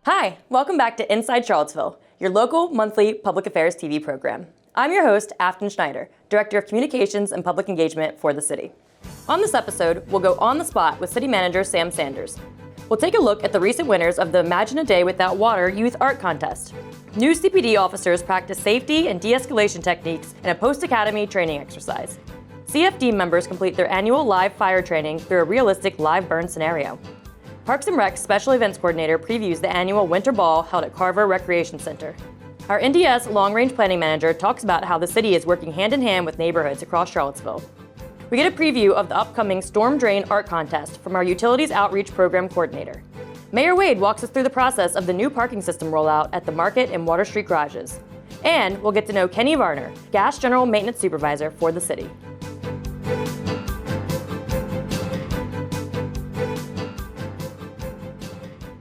Hi, welcome back to Inside Charlottesville, your local monthly public affairs TV program. I'm your host, Afton Schneider, Director of Communications and Public Engagement for the city. On this episode, we'll go on the spot with City Manager Sam Sanders. We'll take a look at the recent winners of the Imagine a Day Without Water Youth Art Contest. New CPD officers practice safety and de-escalation techniques in a post-academy training exercise. CFD members complete their annual live fire training through a realistic live burn scenario. Parks and Rec Special Events Coordinator previews the annual Winter Ball held at Carver Rec Center. Our NDS Long Range Planning Manager talks about how the city is working hand in hand with neighborhoods across Charlottesville. We get a preview of the upcoming Storm Drain Art Contest from our Utilities Outreach Program Coordinator. Mayor Wade walks us through the process of the new parking system rollout at the Market and Water Street garages. And we'll get to know Kenny Varner, Gas General Maintenance Supervisor for the city.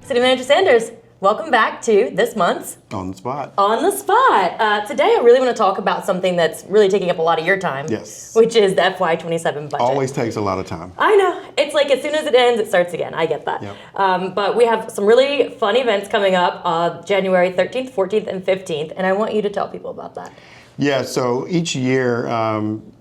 City Manager Sanders, welcome back to this month's On the Spot. On the Spot. Today I really want to talk about something that's really taking up a lot of your time. Yes. Which is the FY27 budget. Always takes a lot of time. I know. It's like as soon as it ends, it starts again. I get that. Yep. But we have some really fun events coming up January 13th, 14th, and 15th, and I want you to tell people about that. Yeah, so each year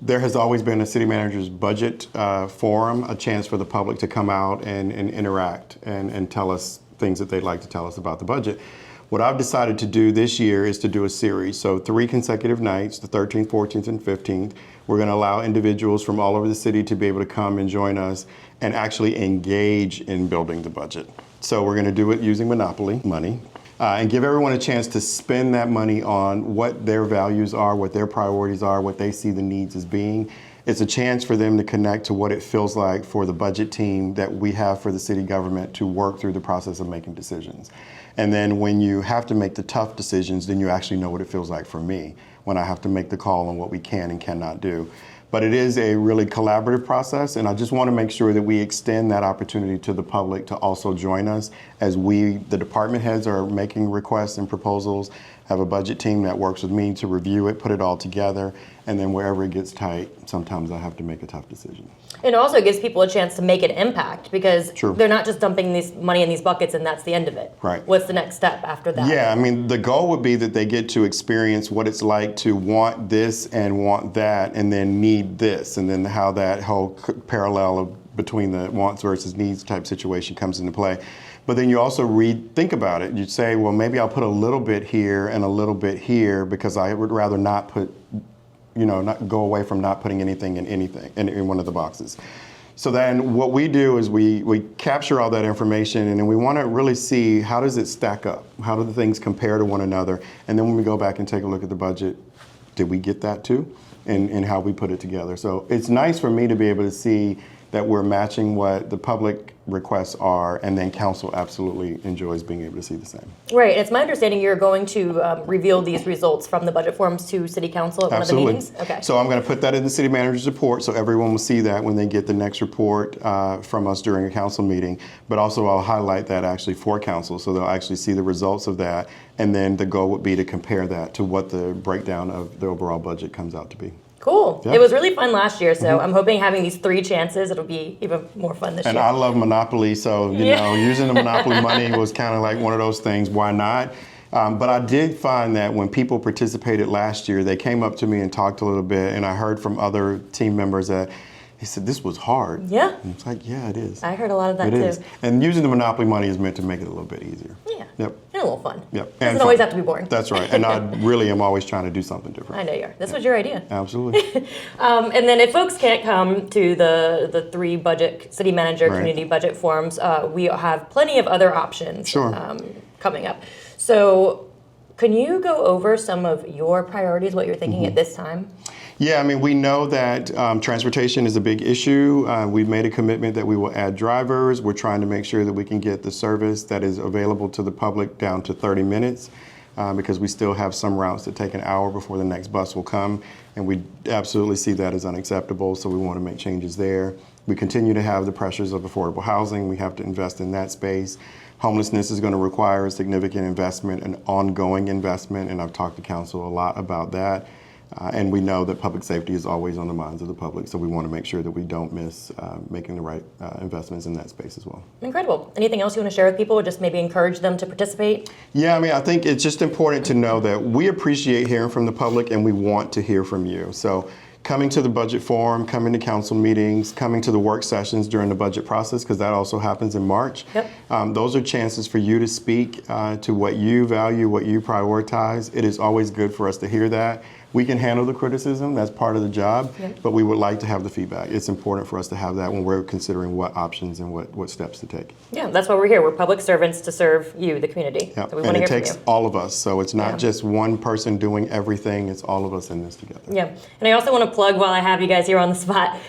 there has always been a city manager's budget forum, a chance for the public to come out and interact and tell us things that they'd like to tell us about the budget. What I've decided to do this year is to do a series. So 3 consecutive nights, the 13th, 14th, and 15th. We're going to allow individuals from all over the city to be able to come and join us and actually engage in building the budget. So we're going to do it using Monopoly money. And give everyone a chance to spend that money on what their values are, what their priorities are, what they see the needs as being. It's a chance for them to connect to what it feels like for the budget team that we have for the city government to work through the process of making decisions. And then when you have to make the tough decisions, then you actually know what it feels like for me when I have to make the call on what we can and cannot do. But it is a really collaborative process, and I just want to make sure that we extend that opportunity to the public to also join us as we, the department heads, are making requests and proposals, have a budget team that works with me to review it, put it all together, and then wherever it gets tight, sometimes I have to make a tough decision. It also gives people a chance to make an impact because True. They're not just dumping this money in these buckets and that's the end of it. Right. What's the next step after that? Yeah, I mean, the goal would be that they get to experience what it's like to want this and want that and then need this, and then how that whole parallel of between the wants versus needs type situation comes into play. But then you also think about it. You'd say, well, maybe I'll put a little bit here and a little bit here because I would rather not put, not go away from not putting anything in one of the boxes. So then what we do is we capture all that information, and then we want to really see how does it stack up? How do the things compare to one another? And then when we go back and take a look at the budget, did we get that too? And how we put it together. So it's nice for me to be able to see that we're matching what the public requests are, and then council absolutely enjoys being able to see the same. Right, it's my understanding you're going to reveal these results from the budget forums to City Council at Absolutely. One of the meetings? Okay. So I'm going to put that in the city manager's report so everyone will see that when they get the next report from us during a council meeting. But also I'll highlight that actually for council so they'll actually see the results of that, and then the goal would be to compare that to what the breakdown of the overall budget comes out to be. Cool. Yeah. It was really fun last year, so I'm hoping having these 3 chances, it'll be even more fun this year. And I love Monopoly, so using the Monopoly money was kind of like one of those things, why not? But I did find that when people participated last year, they came up to me and talked a little bit, and I heard from other team members that he said, this was hard. Yeah. And it's like, yeah, it is. I heard a lot of that It too. is. And using the Monopoly money is meant to make it a little bit easier. Yeah. Yep. And a little fun. Yep. Doesn't always have to be boring. That's right. And I really am always trying to do something different. I know you are. This was your idea. Absolutely. And then if folks can't come to the 3 budget, city manager, Right. community budget forums, we have plenty of other options Sure. Coming up. So can you go over some of your priorities, what you're thinking at this time? Yeah, I mean, we know that transportation is a big issue. We've made a commitment that we will add drivers. We're trying to make sure that we can get the service that is available to the public down to 30 minutes because we still have some routes that take an hour before the next bus will come. And we absolutely see that as unacceptable, so we want to make changes there. We continue to have the pressures of affordable housing. We have to invest in that space. Homelessness is going to require a significant investment, an ongoing investment, and I've talked to council a lot about that. And we know that public safety is always on the minds of the public, so we want to make sure that we don't miss making the right investments in that space as well. Incredible. Anything else you want to share with people, or just maybe encourage them to participate? Yeah, I mean, I think it's just important to know that we appreciate hearing from the public and we want to hear from you. So coming to the budget forum, coming to council meetings, coming to the work sessions during the budget process, because that also happens in March. Yep. Those are chances for you to speak to what you value, what you prioritize. It is always good for us to hear that. We can handle the criticism, that's part of the job, but we would like to have the feedback. It's important for us to have that when we're considering what options and what steps to take. Yeah, that's why we're here. We're public servants to serve you, the community. Yep. So we want to hear from you. And it takes all of us, so it's not just one person doing everything, it's all of us in this together. Yeah, and I also want to plug, while I have you guys here on the spot,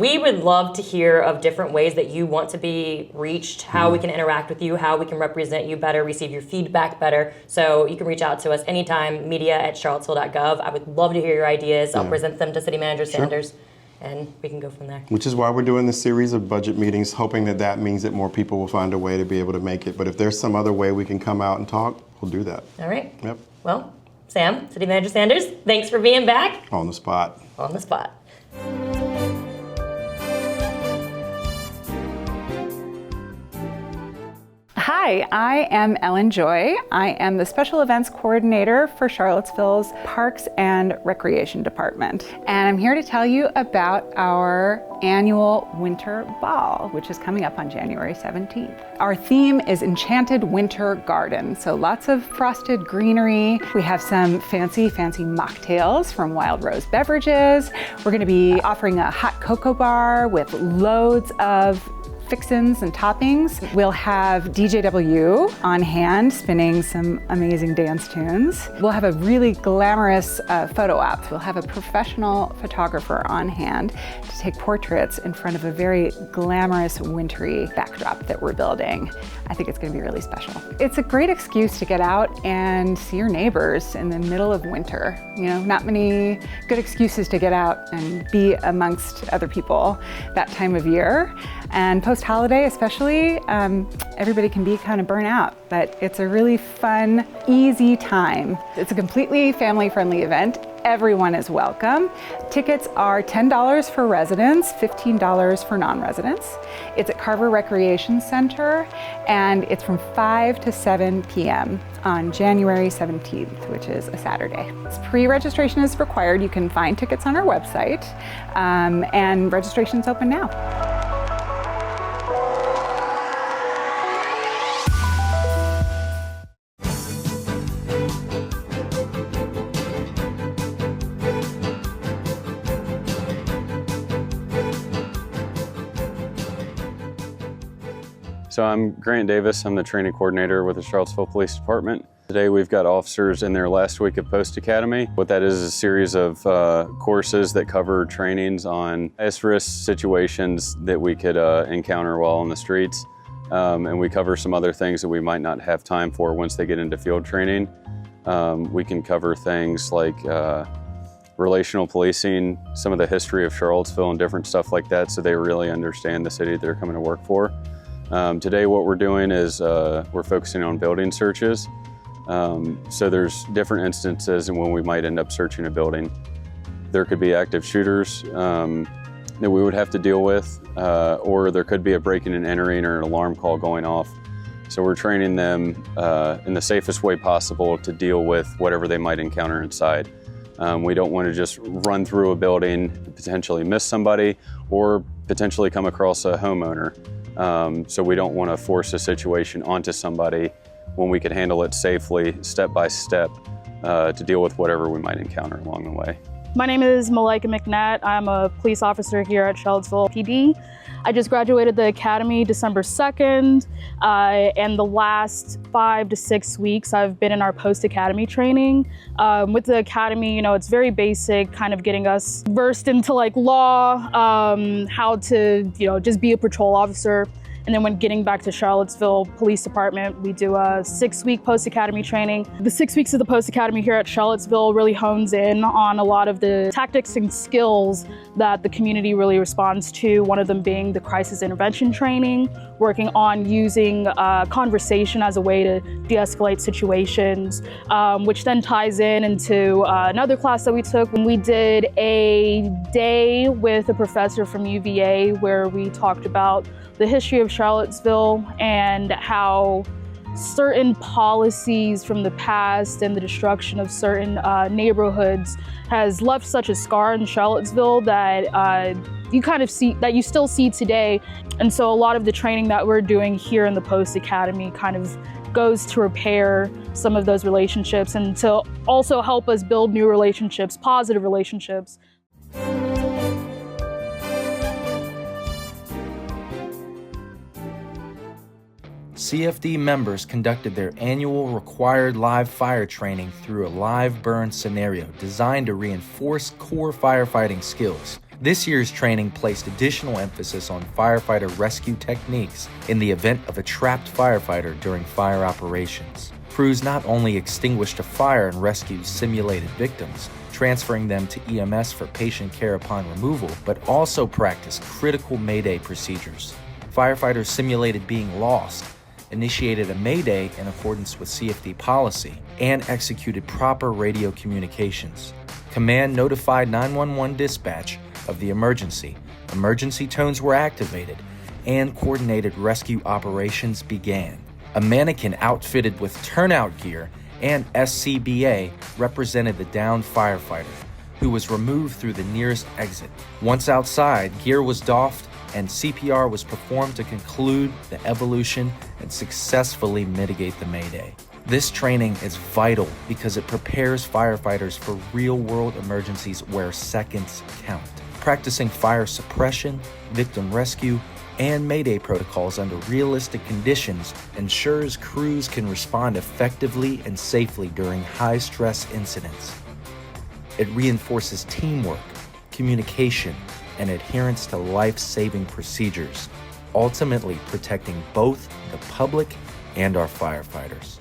we would love to hear of different ways that you want to be reached, how we can interact with you, how we can represent you better, receive your feedback better. So you can reach out to us anytime, media@charlottesville.gov. I would love to hear your ideas. I'll present them to City Manager Sanders, and we can go from there. Which is why we're doing this series of budget meetings, hoping that that means that more people will find a way to be able to make it. But if there's some other way we can come out and talk, we'll do that. All right. Yep. Well, Sam, City Manager Sanders, thanks for being back. On the spot. On the spot. Hi, I am Ellen Joy. I am the Special Events Coordinator for Charlottesville's Parks and Recreation Department. And I'm here to tell you about our annual Winter Ball, which is coming up on January 17th. Our theme is Enchanted Winter Garden, so lots of frosted greenery. We have some fancy mocktails from Wild Rose Beverages. We're gonna be offering a hot cocoa bar with loads of fixins and toppings. We'll have DJW on hand spinning some amazing dance tunes. We'll have a really glamorous photo op. We'll have a professional photographer on hand to take portraits in front of a very glamorous wintry backdrop that we're building. I think it's gonna be really special. It's a great excuse to get out and see your neighbors in the middle of winter. You know, not many good excuses to get out and be amongst other people that time of year. And post-holiday especially, everybody can be kind of burnt out, but it's a really fun, easy time. It's a completely family-friendly event. Everyone is welcome. Tickets are $10 for residents, $15 for non-residents. It's at Carver Rec Center, and it's from 5 to 7 p.m. on January 17th, which is a Saturday. Pre-registration is required. You can find tickets on our website, and registration's open now. So I'm Grant Davis. I'm the training coordinator with the Charlottesville Police Department. Today we've got officers in their last week of Post Academy. What that is a series of courses that cover trainings on highest risk situations that we could encounter while on the streets. And we cover some other things that we might not have time for once they get into field training. We can cover things like relational policing, some of the history of Charlottesville and different stuff like that, so they really understand the city they're coming to work for. Today what we're doing is we're focusing on building searches. So there's different instances in when we might end up searching a building. There could be active shooters that we would have to deal with, or there could be a breaking and entering or an alarm call going off. So we're training them in the safest way possible to deal with whatever they might encounter inside. We don't want to just run through a building, potentially miss somebody, or potentially come across a homeowner. So we don't want to force a situation onto somebody when we could handle it safely, step by step, to deal with whatever we might encounter along the way. My name is Malika McNatt. I'm a police officer here at Charlottesville PD. I just graduated the academy December 2nd, and the last 5 to 6 weeks I've been in our post-academy training. With the academy, you know, it's very basic, kind of getting us versed into like law, how to, you know, just be a patrol officer. And then when getting back to Charlottesville Police Department, we do a 6-week post-academy training. The 6 weeks of the post-academy here at Charlottesville really hones in on a lot of the tactics and skills that the community really responds to, one of them being the crisis intervention training, working on using conversation as a way to de-escalate situations, which then ties into another class that we took when we did a day with a professor from UVA where we talked about the history of Charlottesville and how certain policies from the past and the destruction of certain neighborhoods has left such a scar in Charlottesville that you kind of see, that you still see today. And so a lot of the training that we're doing here in the Post Academy kind of goes to repair some of those relationships and to also help us build new relationships, positive relationships. CFD members conducted their annual required live fire training through a live burn scenario designed to reinforce core firefighting skills. This year's training placed additional emphasis on firefighter rescue techniques in the event of a trapped firefighter during fire operations. Crews not only extinguished a fire and rescued simulated victims, transferring them to EMS for patient care upon removal, but also practiced critical Mayday procedures. Firefighters simulated being lost, initiated a Mayday in accordance with CFD policy, and executed proper radio communications. Command notified 911 dispatch of the emergency. Emergency tones were activated, and coordinated rescue operations began. A mannequin outfitted with turnout gear and SCBA represented the downed firefighter, who was removed through the nearest exit. Once outside, gear was doffed and CPR was performed to conclude the evolution and successfully mitigate the Mayday. This training is vital because it prepares firefighters for real-world emergencies where seconds count. Practicing fire suppression, victim rescue, and Mayday protocols under realistic conditions ensures crews can respond effectively and safely during high-stress incidents. It reinforces teamwork, communication, and adherence to life-saving procedures, ultimately protecting both the public and our firefighters.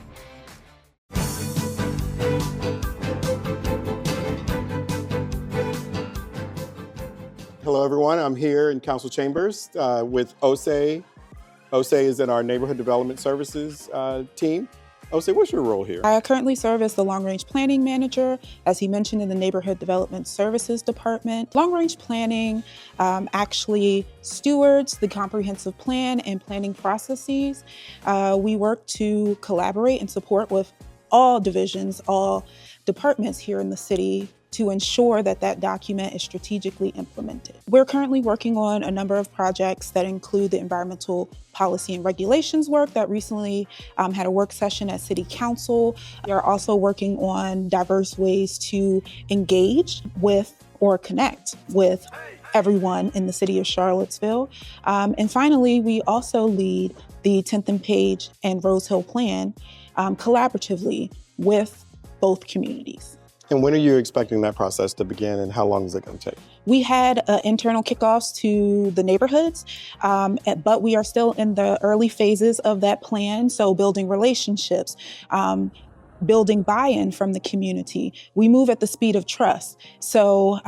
Hello, everyone. I'm here in Council Chambers with Osei. Osei is in our Neighborhood Development Services team. Osei, what's your role here? I currently serve as the Long Range Planning Manager, as he mentioned, in the Neighborhood Development Services Department. Long Range Planning actually stewards the comprehensive plan and planning processes. We work to collaborate and support with all divisions, all departments here in the city to ensure that that document is strategically implemented. We're currently working on a number of projects that include the environmental policy and regulations work that recently had a work session at City Council. We are also working on diverse ways to engage with or connect with everyone in the city of Charlottesville. And finally, we also lead the 10th and Page and Rose Hill Plan collaboratively with both communities. And when are you expecting that process to begin, and how long is it going to take? We had internal kickoffs to the neighborhoods, but we are still in the early phases of that plan. So building relationships, building buy-in from the community. We move at the speed of trust. So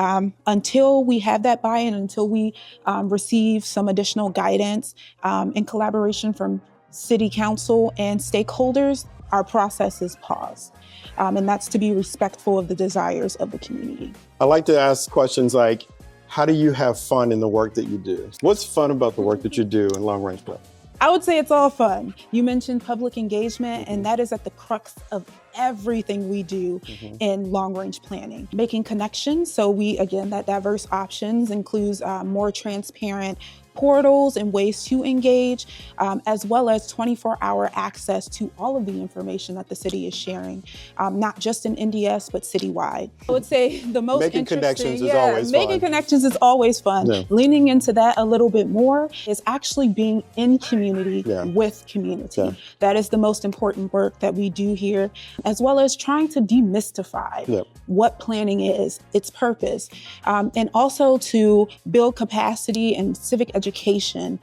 until we have that buy-in, until we receive some additional guidance and collaboration from City Council and stakeholders, our process is paused. And that's to be respectful of the desires of the community. I like to ask questions like, how do you have fun in the work that you do? What's fun about the work that you do in long range planning? I would say it's all fun. You mentioned public engagement, and that is at the crux of everything we do in long-range planning. Making connections, so that diverse options includes more transparent portals and ways to engage, as well as 24-hour access to all of the information that the city is sharing, not just in NDS, but citywide. I would say the most Making connections is always fun. Making connections is always fun. Yeah. Leaning into that a little bit more is actually being in community with community. Yeah. That is the most important work that we do here, as well as trying to demystify what planning is, its purpose, and also to build capacity and civic education education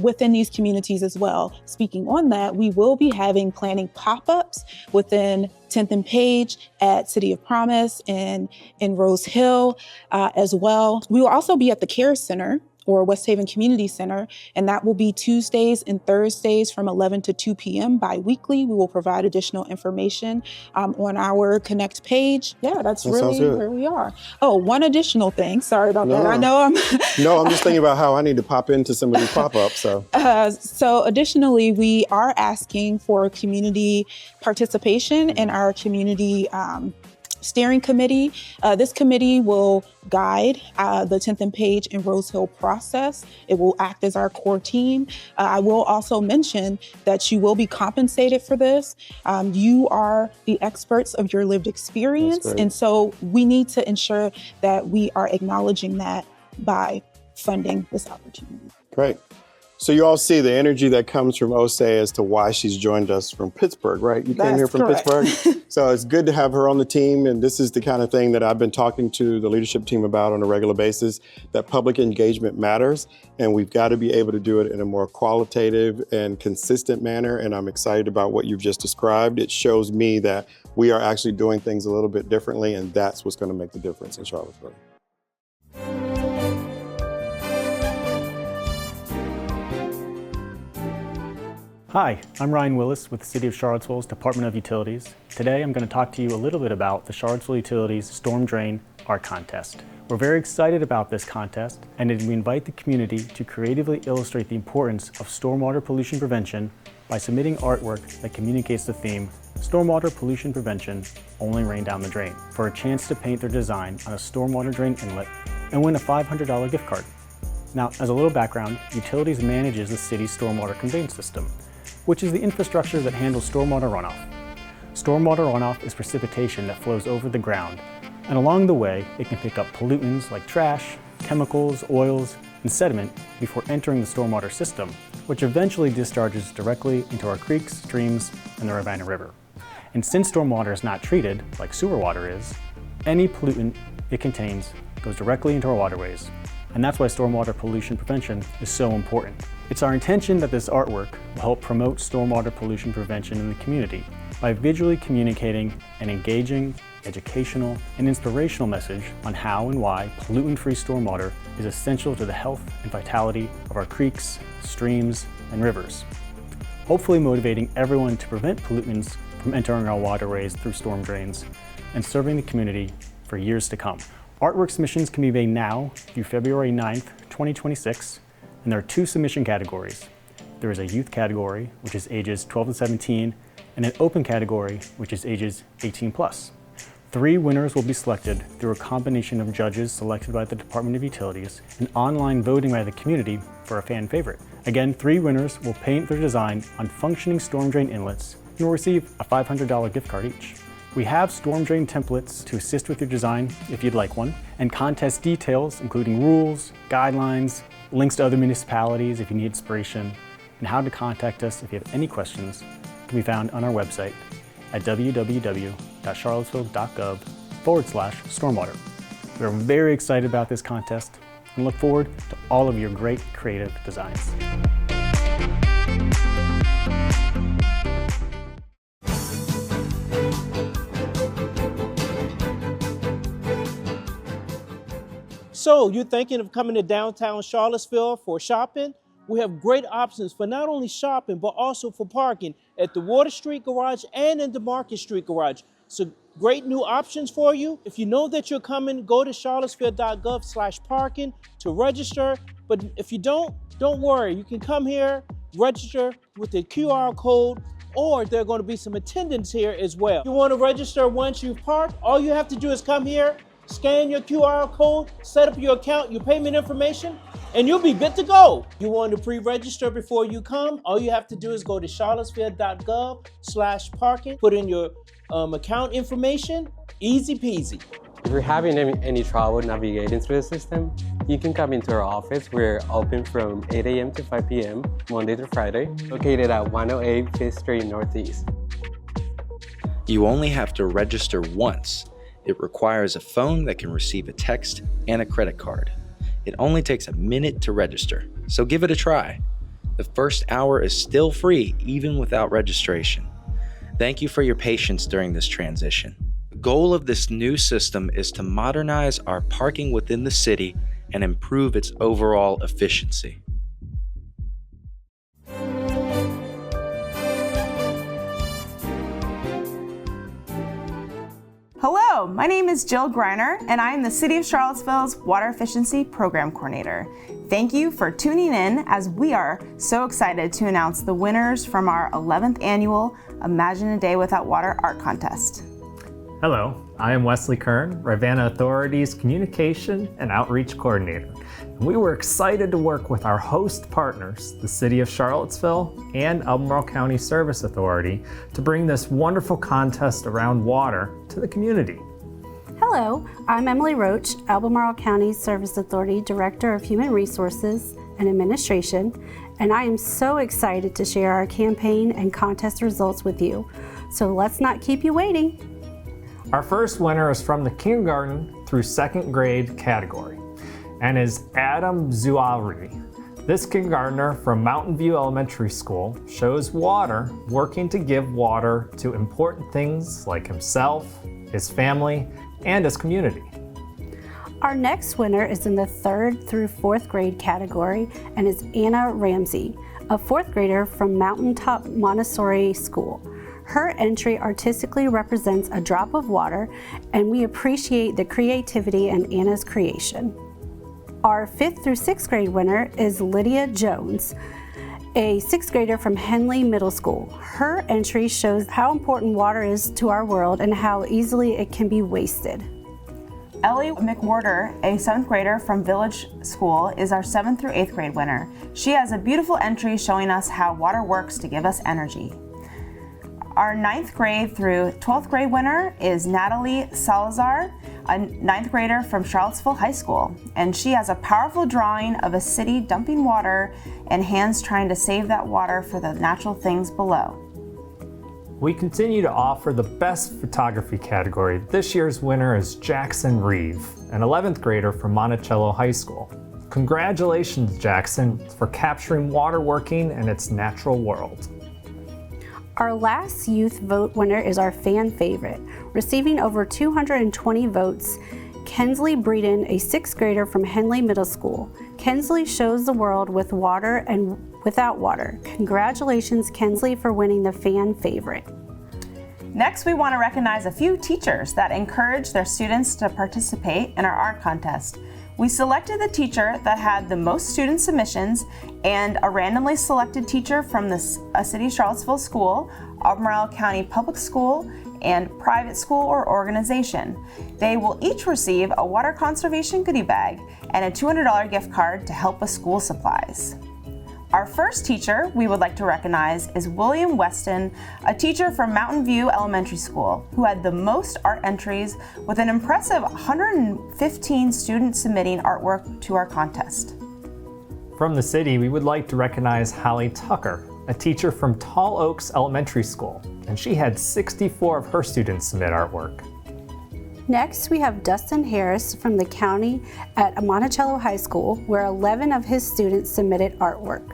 within these communities as well. Speaking on that, we will be having planning pop-ups within 10th and Page, at City of Promise, and in Rose Hill as well. We will also be at the Care Center, or West Haven Community Center, and that will be Tuesdays and Thursdays from 11 to 2 p.m. bi-weekly. We will provide additional information on our Connect page. Yeah, that's really where we are. Oh, one additional thing. Sorry about that. I know I'm... No, I'm just thinking about how I need to pop into some of these pop-ups. So additionally, we are asking for community participation in our community steering committee. This committee will guide the 10th and Page and Rose Hill process. It will act as our core team. I will also mention that you will be compensated for this. You are the experts of your lived experience. And so we need to ensure that we are acknowledging that by funding this opportunity. Great. So you all see the energy that comes from Osei as to why she's joined us from Pittsburgh, right? You came here from Pittsburgh. So it's good to have her on the team. And this is the kind of thing that I've been talking to the leadership team about on a regular basis, that public engagement matters. And we've got to be able to do it in a more qualitative and consistent manner. And I'm excited about what you've just described. It shows me that we are actually doing things a little bit differently. And that's what's going to make the difference in Charlottesville. Hi, I'm Ryan Willis with the City of Charlottesville's Department of Utilities. Today I'm going to talk to you a little bit about the Charlottesville Utilities Storm Drain Art Contest. We're very excited about this contest, and we invite the community to creatively illustrate the importance of stormwater pollution prevention by submitting artwork that communicates the theme, Stormwater Pollution Prevention, Only Rain Down the Drain, for a chance to paint their design on a stormwater drain inlet and win a $500 gift card. Now, as a little background, Utilities manages the city's stormwater conveyance system, which is the infrastructure that handles stormwater runoff. Stormwater runoff is precipitation that flows over the ground, and along the way, it can pick up pollutants like trash, chemicals, oils, and sediment before entering the stormwater system, which eventually discharges directly into our creeks, streams, and the Ravenna River. And since stormwater is not treated, like sewer water is, any pollutant it contains goes directly into our waterways. And that's why stormwater pollution prevention is so important. It's our intention that this artwork will help promote stormwater pollution prevention in the community by visually communicating an engaging, educational, and inspirational message on how and why pollutant-free stormwater is essential to the health and vitality of our creeks, streams, and rivers. Hopefully motivating everyone to prevent pollutants from entering our waterways through storm drains and serving the community for years to come. Artwork submissions can be made now through February 9th, 2026, and there are two submission categories. There is a youth category, which is ages 12 to 17, and an open category, which is ages 18 plus. 3 winners will be selected through a combination of judges selected by the Department of Utilities and online voting by the community for a fan favorite. Again, 3 winners will paint their design on functioning storm drain inlets and will receive a $500 gift card each. We have storm drain templates to assist with your design if you'd like one, and contest details including rules, guidelines, links to other municipalities if you need inspiration, and how to contact us if you have any questions can be found on our website at www.charlottesville.gov/stormwater. We're very excited about this contest and look forward to all of your great creative designs. So you're thinking of coming to downtown Charlottesville for shopping? We have great options for not only shopping, but also for parking at the Water Street Garage and in the Market Street Garage. So great new options for you. If you know that you're coming, go to charlottesville.gov/parking to register. But if you don't worry. You can come here, register with the QR code, or there are going to be some attendants here as well. If you want to register once you've parked, all you have to do is come here, scan your QR code, set up your account, your payment information, and you'll be good to go. You want to pre-register before you come? All you have to do is go to charlottesville.gov/parking, put in your account information, easy peasy. If you're having any trouble navigating through the system, you can come into our office. We're open from 8 a.m. to 5 p.m., Monday through Friday, located at 108 5th Street Northeast. You only have to register once. It requires a phone that can receive a text and a credit card. It only takes a minute to register, so give it a try. The first hour is still free, even without registration. Thank you for your patience during this transition. The goal of this new system is to modernize our parking within the city and improve its overall efficiency. Hello, my name is Jill Greiner, and I am the City of Charlottesville's Water Efficiency Program Coordinator. Thank you for tuning in as we are so excited to announce the winners from our 11th annual Imagine a Day Without Water Art Contest. Hello, I am Wesley Kern, Rivanna Authority's Communication and Outreach Coordinator. We were excited to work with our host partners, the City of Charlottesville and Albemarle County Service Authority, to bring this wonderful contest around water to the community. Hello, I'm Emily Roach, Albemarle County Service Authority Director of Human Resources and Administration, and I am so excited to share our campaign and contest results with you. So let's not keep you waiting. Our first winner is from the kindergarten through second grade category and is Adam Zuari. This kindergartner from Mountain View Elementary School shows water working to give water to important things like himself, his family, and his community. Our next winner is in the third through fourth grade category and is Anna Ramsey, a fourth grader from Mountaintop Montessori School. Her entry artistically represents a drop of water, and we appreciate the creativity in Anna's creation. Our 5th through 6th grade winner is Lydia Jones, a 6th grader from Henley Middle School. Her entry shows how important water is to our world and how easily it can be wasted. Ellie McWhorter, a 7th grader from Village School, is our 7th through 8th grade winner. She has a beautiful entry showing us how water works to give us energy. Our 9th grade through 12th grade winner is Natalie Salazar, a 9th grader from Charlottesville High School, and she has a powerful drawing of a city dumping water and hands trying to save that water for the natural things below. We continue to offer the best photography category. This year's winner is Jackson Reeve, an 11th grader from Monticello High School. Congratulations, Jackson, for capturing water working in its natural world. Our last youth vote winner is our fan favorite. Receiving over 220 votes, Kensley Breeden, a 6th grader from Henley Middle School. Kensley shows the world with water and without water. Congratulations, Kensley, for winning the fan favorite. Next, we want to recognize a few teachers that encourage their students to participate in our art contest. We selected the teacher that had the most student submissions and a randomly selected teacher from a City of Charlottesville school, Albemarle County Public School, and private school or organization. They will each receive a water conservation goodie bag and a $200 gift card to help with school supplies. Our first teacher we would like to recognize is William Weston, a teacher from Mountain View Elementary School, who had the most art entries with an impressive 115 students submitting artwork to our contest. From the city, we would like to recognize Hallie Tucker, a teacher from Tall Oaks Elementary School, and she had 64 of her students submit artwork. Next, we have Dustin Harris from the county at Monticello High School, where 11 of his students submitted artwork.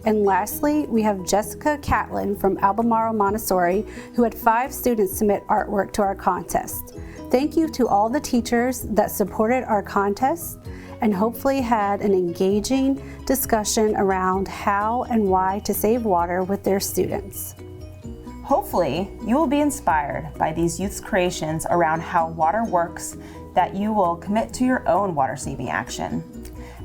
And lastly, we have Jessica Catlin from Albemarle Montessori, who had 5 students submit artwork to our contest. Thank you to all the teachers that supported our contest and hopefully had an engaging discussion around how and why to save water with their students. Hopefully, you will be inspired by these youth's creations around how water works, that you will commit to your own water-saving action.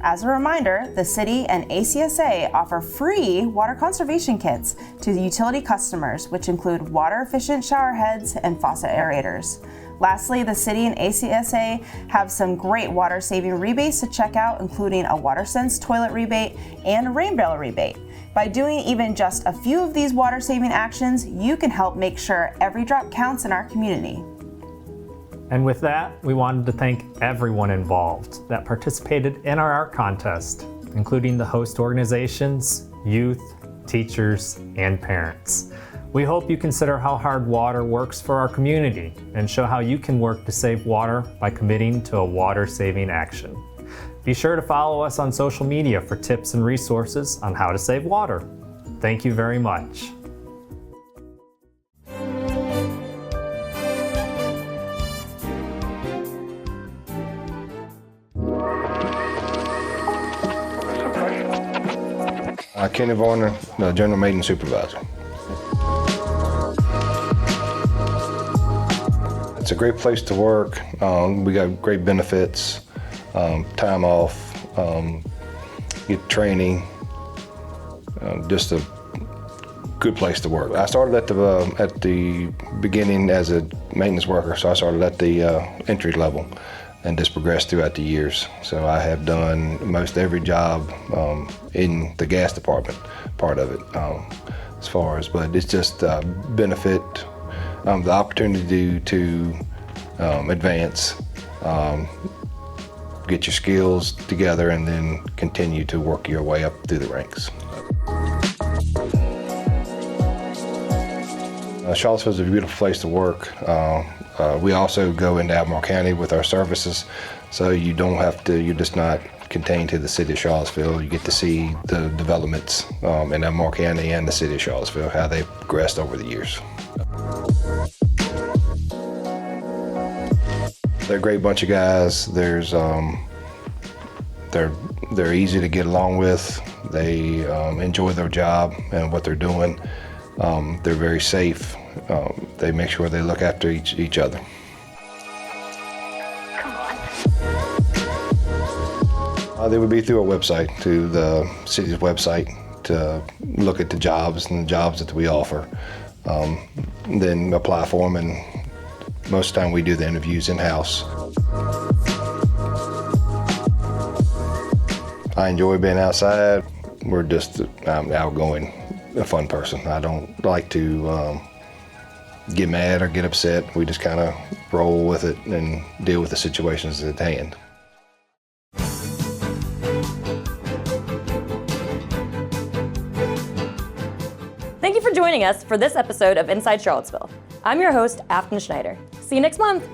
As a reminder, the city and ACSA offer free water conservation kits to utility customers, which include water-efficient shower heads and faucet aerators. Lastly, the city and ACSA have some great water-saving rebates to check out, including a WaterSense toilet rebate and a rain barrel rebate. By doing even just a few of these water-saving actions, you can help make sure every drop counts in our community. And with that, we wanted to thank everyone involved that participated in our art contest, including the host organizations, youth, teachers, and parents. We hope you consider how hard water works for our community and show how you can work to save water by committing to a water-saving action. Be sure to follow us on social media for tips and resources on how to save water. Thank you very much. Kenny Varner, the General Maintenance Supervisor. It's a great place to work. We got great benefits, time off, get training, just a good place to work. I started at the beginning as a maintenance worker, so I started at the entry level and just progressed throughout the years. So I have done most every job in the gas department, part of it, as far as, but it's just benefit, the opportunity to advance, get your skills together, and then continue to work your way up through the ranks. Charlottesville is a beautiful place to work. We also go into Albemarle County with our services, so you don't have to, you're just not contained to the city of Charlottesville. You get to see the developments in Albemarle County and the city of Charlottesville, how they've progressed over the years. They're a great bunch of guys. They're easy to get along with. They enjoy their job and what they're doing. They're very safe. They make sure they look after each other. They would be through our website, to the city's website, to look at the jobs and the jobs that we offer. Then apply for them, and most of the time we do the interviews in-house. I enjoy being outside. We're just outgoing, a fun person. I don't like to get mad or get upset. We just kind of roll with it and deal with the situations at hand. Thank you for joining us for this episode of Inside Charlottesville. I'm your host, Afton Schneider. See you next month.